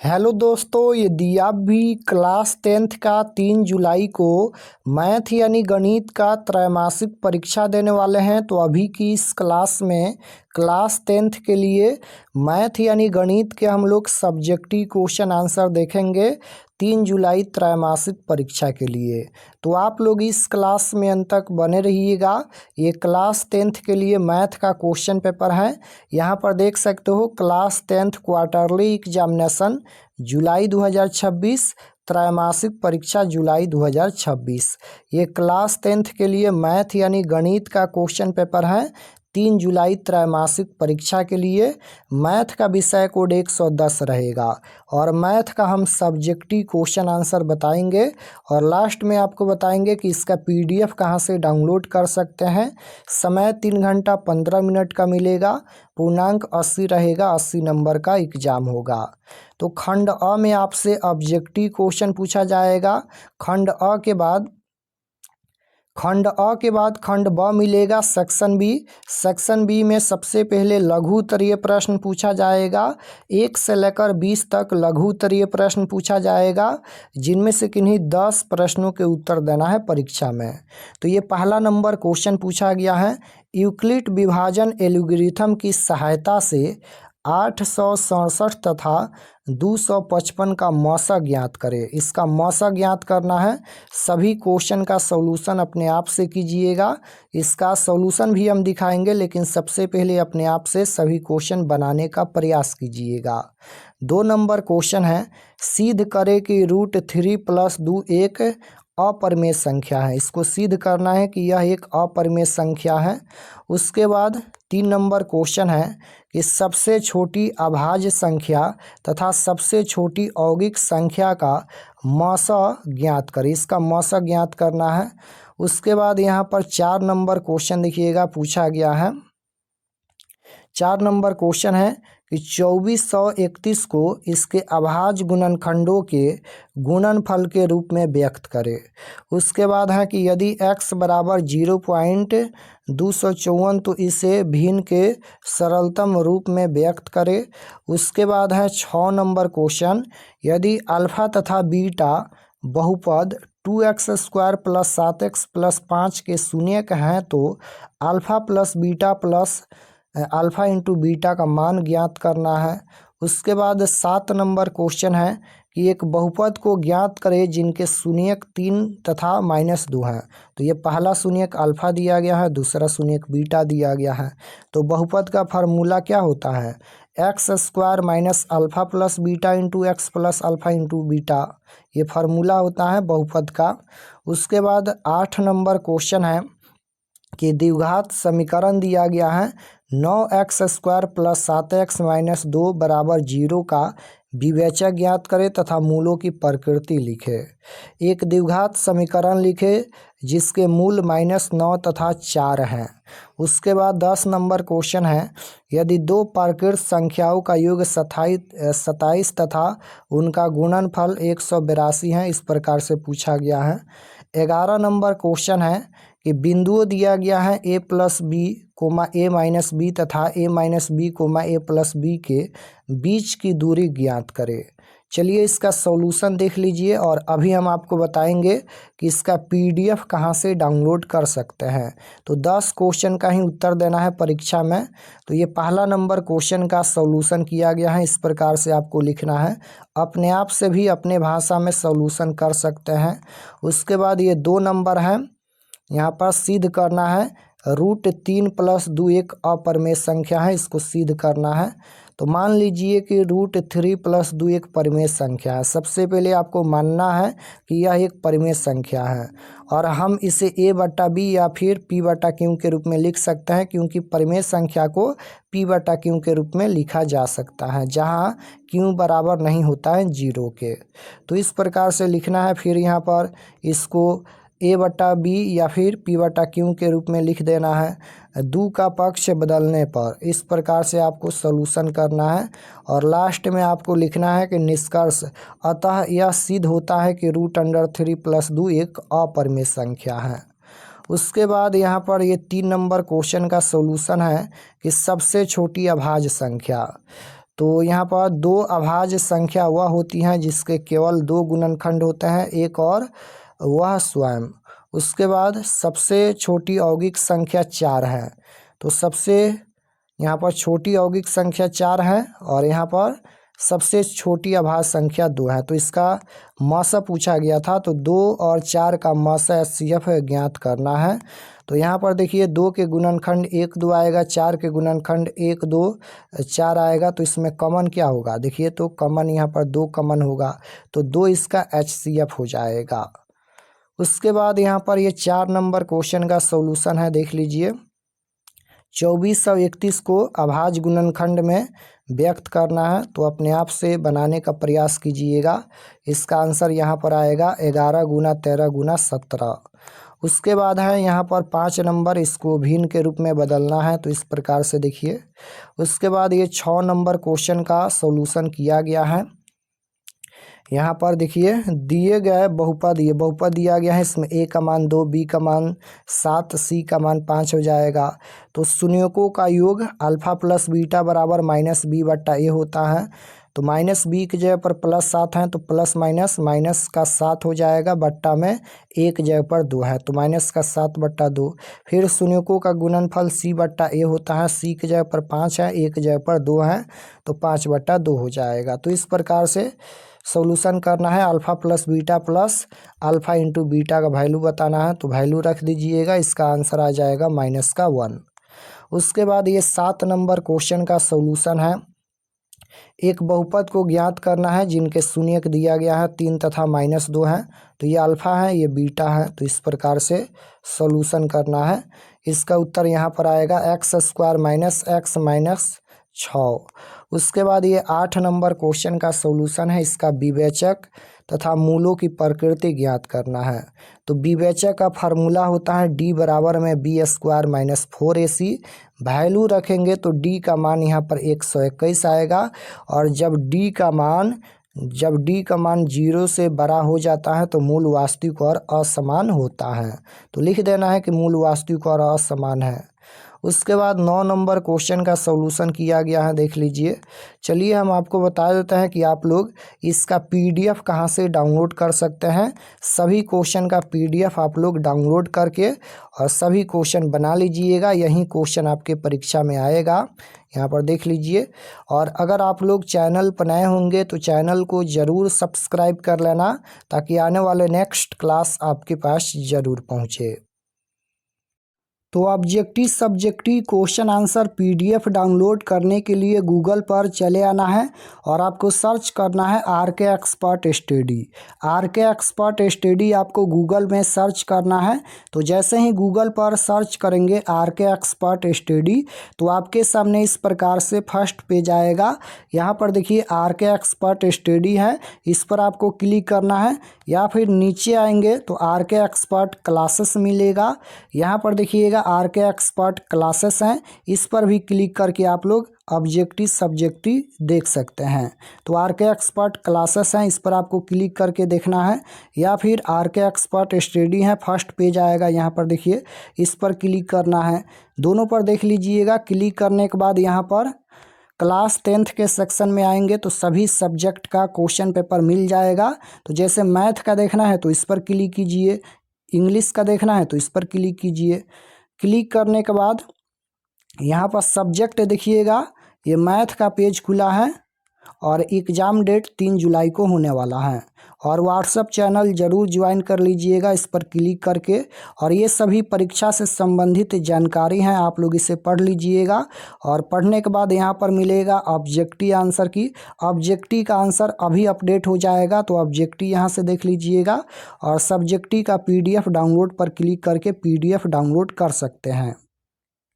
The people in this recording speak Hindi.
हेलो दोस्तों, यदि आप भी क्लास 10th का 3 जुलाई को मैथ यानी गणित का त्रैमासिक परीक्षा देने वाले हैं तो अभी की इस क्लास में क्लास 10th के लिए मैथ यानी गणित के हम लोग सब्जेक्टिव क्वेश्चन आंसर देखेंगे 3 जुलाई त्रैमासिक परीक्षा के लिए। तो आप लोग इस क्लास में अंत तक बने रहिएगा। ये क्लास 10th के लिए मैथ का क्वेश्चन पेपर है। यहाँ पर देख सकते हो क्लास 10th क्वार्टरली एग्जामिनेशन जुलाई 2026, त्रैमासिक परीक्षा जुलाई 2026। ये क्लास 10th के लिए मैथ यानी गणित का क्वेश्चन पेपर है 3 जुलाई त्रैमासिक परीक्षा के लिए। मैथ का विषय कोड 110 रहेगा और मैथ का हम सब्जेक्टिव क्वेश्चन आंसर बताएंगे और लास्ट में आपको बताएंगे कि इसका पीडीएफ कहाँ से डाउनलोड कर सकते हैं। समय 3 घंटा 15 मिनट का मिलेगा। पूर्णांक 80 रहेगा, 80 नंबर का एग्जाम होगा। तो खंड अ में आपसे ऑब्जेक्टिव क्वेश्चन पूछा जाएगा। खंड अ के बाद खंड ब मिलेगा सेक्शन बी। सेक्शन बी में सबसे पहले लघु उत्तरीय प्रश्न पूछा जाएगा। 1 से लेकर 20 तक लघु उत्तरीय प्रश्न पूछा जाएगा, जिनमें से किन्हीं 10 प्रश्नों के उत्तर देना है परीक्षा में। तो ये पहला नंबर क्वेश्चन पूछा गया है। यूक्लिड विभाजन एल्गोरिथम की सहायता से 867 तथा 255 का मौसा ज्ञात करें। इसका मौसा ज्ञात करना है। सभी क्वेश्चन का सॉल्यूशन अपने आप से कीजिएगा। इसका सॉल्यूशन भी हम दिखाएंगे, लेकिन सबसे पहले अपने आप से सभी क्वेश्चन बनाने का प्रयास कीजिएगा। 2 नंबर क्वेश्चन है, सिद्ध करें कि √3 + 2 एक अपरिमेय संख्या है। इसको सिद्ध करना है कि यह एक अपरिमेय संख्या है। उसके बाद 3 नंबर क्वेश्चन है कि सबसे छोटी अभाज्य संख्या तथा सबसे छोटी यौगिक संख्या का मौसा ज्ञात करें। इसका मौसा ज्ञात करना है। उसके बाद यहाँ पर 4 नंबर क्वेश्चन देखिएगा पूछा गया है। 4 नंबर क्वेश्चन है कि 2431 को इसके अभाज्य गुणनखंडों के गुणनफल के रूप में व्यक्त करें। उसके बाद है कि यदि x बराबर 0.254 तो इसे भिन्न के सरलतम रूप में व्यक्त करें। उसके बाद है 6 नंबर क्वेश्चन, यदि अल्फा तथा बीटा बहुपद 2x² + 7x + 5 के शून्यक हैं तो alpha plus beta plus alpha into beta का मान ज्ञात करना है। उसके बाद 7 नंबर क्वेश्चन है कि एक बहुपद को ज्ञात करें जिनके शून्यक 3 तथा -2 हैं। तो ये पहला शून्यक अल्फ़ा दिया गया है, दूसरा शून्यक बीटा दिया गया है। तो बहुपद का फार्मूला क्या होता है? x² - alpha plus beta into x plus alpha into beta, ये फार्मूला होता है बहुपद का। उसके बाद 8 नंबर क्वेश्चन है कि द्विघात समीकरण दिया गया है 9x² + 7x - 2 = 0 का विवेचक ज्ञात करें तथा मूलों की प्रकृति लिखे। एक द्विघात समीकरण लिखे जिसके मूल -9 तथा 4 हैं। उसके बाद 10 नंबर क्वेश्चन है, यदि 2 प्राकृत संख्याओं का योग 27 तथा उनका गुणनफल 182 है, इस प्रकार से पूछा गया है। 11 नंबर क्वेश्चन है कि बिंदुओं दिया गया है a + b, a - b तथा a - b, a + b के बीच की दूरी ज्ञात करें। चलिए इसका सॉल्यूशन देख लीजिए और अभी हम आपको बताएंगे कि इसका पीडीएफ कहाँ से डाउनलोड कर सकते हैं। तो 10 क्वेश्चन का ही उत्तर देना है परीक्षा में। तो ये पहला नंबर क्वेश्चन का सॉल्यूशन किया गया है, इस प्रकार से आपको लिखना है। अपने आप से भी अपने भाषा में सॉल्यूशन कर सकते हैं। उसके बाद ये 2 नंबर है, यहाँ पर सिद्ध करना है √3 + 2 एक अपरिमेय संख्या है, इसको सिद्ध करना है। तो मान लीजिए कि √3 + 2 एक परिमेय संख्या है। सबसे पहले आपको मानना है कि यह एक परिमेय संख्या है और हम इसे a/b या फिर p/q के रूप में लिख सकते हैं, क्योंकि परिमेय संख्या को p/q के रूप में लिखा जा सकता है जहाँ q बराबर नहीं होता है 0 के। तो इस प्रकार से लिखना है। फिर यहाँ पर इसको a/b या फिर p/q के रूप में लिख देना है 2 का पक्ष बदलने पर। इस प्रकार से आपको सॉल्यूशन करना है और लास्ट में आपको लिखना है कि निष्कर्ष, अतः यह सिद्ध होता है कि √3 + 2 एक अपरिमेय संख्या है। उसके बाद यहाँ पर ये 3 नंबर क्वेश्चन का सॉल्यूशन है कि सबसे छोटी अभाज्य संख्या। तो यहाँ पर दो अभाज्य संख्या वह होती हैं जिसके केवल दो गुणनखंड होते हैं, एक और वह स्वयं। उसके बाद सबसे छोटी यौगिक संख्या 4 है, तो सबसे यहाँ पर छोटी यौगिक संख्या 4 है और यहाँ पर सबसे छोटी अभाज्य संख्या 2 है। तो इसका मासा पूछा गया था, तो 2 और 4 का मासा HCF ज्ञात करना है। तो यहाँ पर देखिए 2 के गुणनखंड 1 2 आएगा, 4 के गुणनखंड 1 2 4 आएगा। तो इसमें कॉमन क्या होगा, देखिए तो कॉमन यहाँ पर 2 कॉमन होगा, तो 2 इसका HCF हो जाएगा। उसके बाद यहाँ पर ये 4 नंबर क्वेश्चन का सॉल्यूशन है, देख लीजिए। 2431 को अभाज्य गुणनखंड में व्यक्त करना है, तो अपने आप से बनाने का प्रयास कीजिएगा। इसका आंसर यहाँ पर आएगा 11 गुना 13 गुना 17। उसके बाद है यहाँ पर 5 नंबर, इसको भिन्न के रूप में बदलना है, तो इस प्रकार से देखिए। उसके बाद ये 6 नंबर क्वेश्चन का सॉल्यूशन किया गया है। यहाँ पर देखिए दिए गए बहुपद, ये बहुपद दिया गया है, इसमें a का मान 2, b का मान 7, c का मान 5 हो जाएगा। तो शून्यकों का योग अल्फा प्लस बीटा बराबर माइनस बी बट्टा ए होता है। तो माइनस बी की जगह पर प्लस 7 है, तो प्लस माइनस माइनस का 7 हो जाएगा, बट्टा में ए की जगह पर 2 है, तो माइनस का 7 बट्टा 2। फिर शून्यकों का गुणनफल सी बट्टा ए होता है, सी की जगह पर 5 है, ए की जगह पर 2 है, तो 5 बट्टा 2 हो जाएगा। तो इस प्रकार से सॉल्यूशन करना है। Alpha plus beta plus alpha into beta का वैल्यू बताना है, तो वैल्यू रख दीजिएगा। इसका आंसर आ जाएगा -1। उसके बाद ये 7 नंबर क्वेश्चन का सॉल्यूशन है। एक बहुपद को ज्ञात करना है जिनके शून्यक दिया गया है 3 तथा -2 है। तो ये अल्फ़ा है, ये बीटा है, तो इस प्रकार से सॉल्यूशन करना है। इसका उत्तर यहाँ पर आएगा x² - x - 6। उसके बाद ये 8 नंबर क्वेश्चन का सॉल्यूशन है। इसका विवेचक तथा मूलों की प्रकृति ज्ञात करना है। तो विवेचक का फार्मूला होता है d बराबर में b² - 4ac। वैल्यू रखेंगे तो d का मान यहाँ पर 121 आएगा, और जब d का मान 0 से बड़ा हो जाता है तो मूल वास्तविक और असमान होता है। तो लिख देना है कि मूल वास्तविक और असमान है। उसके बाद 9 नंबर क्वेश्चन का सॉल्यूशन किया गया है, देख लीजिए। चलिए हम आपको बता देते हैं कि आप लोग इसका PDF कहाँ से डाउनलोड कर सकते हैं। सभी क्वेश्चन का PDF आप लोग डाउनलोड करके और सभी क्वेश्चन बना लीजिएगा। यही क्वेश्चन आपके परीक्षा में आएगा, यहाँ पर देख लीजिए। और अगर आप लोग चैनल पर नए होंगे तो चैनल को ज़रूर सब्सक्राइब कर लेना, ताकि आने वाले नेक्स्ट क्लास आपके पास ज़रूर पहुँचे। तो objective subjective question answer PDF download करने के लिए गूगल पर चले आना है और आपको सर्च करना है RK expert study. RK expert study आपको गूगल में सर्च करना है। तो जैसे ही गूगल पर सर्च करेंगे RK एक्सपर्ट स्टडी, तो आपके सामने इस प्रकार से फर्स्ट पेज आएगा। यहाँ पर देखिए RK एक्सपर्ट स्टडी है, इस पर आपको क्लिक करना है, या फिर नीचे आएंगे तो RK एक्सपर्ट क्लासेस मिलेगा। यहाँ पर देखिएगा RK एक्सपर्ट क्लासेस हैं, इस पर भी क्लिक करके आप लोग ऑब्जेक्टिव सब्जेक्टिव देख सकते हैं। तो RK एक्सपर्ट क्लासेस हैं, इस पर आपको क्लिक करके देखना है, या फिर RK एक्सपर्ट स्टडी है, फर्स्ट पेज आएगा। यहाँ पर देखिए इस पर क्लिक करना है, दोनों पर देख लीजिएगा। क्लिक करने के बाद यहाँ पर क्लास 10th के सेक्शन में आएंगे तो सभी सब्जेक्ट का क्वेश्चन पेपर मिल जाएगा। तो जैसे मैथ का देखना है तो इस पर क्लिक कीजिए, इंग्लिश का देखना है तो इस पर क्लिक कीजिए। क्लिक करने के बाद यहाँ पर सब्जेक्ट देखिएगा, ये मैथ का पेज खुला है और एग्ज़ाम डेट 3 जुलाई को होने वाला है। और व्हाट्सएप चैनल ज़रूर ज्वाइन कर लीजिएगा इस पर क्लिक करके। और ये सभी परीक्षा से संबंधित जानकारी हैं, आप लोग इसे पढ़ लीजिएगा। और पढ़ने के बाद यहाँ पर मिलेगा ऑब्जेक्टिव आंसर की। ऑब्जेक्टिव का आंसर अभी अपडेट हो जाएगा, तो ऑब्जेक्टिव यहाँ से देख लीजिएगा। और सब्जेक्टिव का PDF डाउनलोड पर क्लिक करके PDF डाउनलोड कर सकते हैं।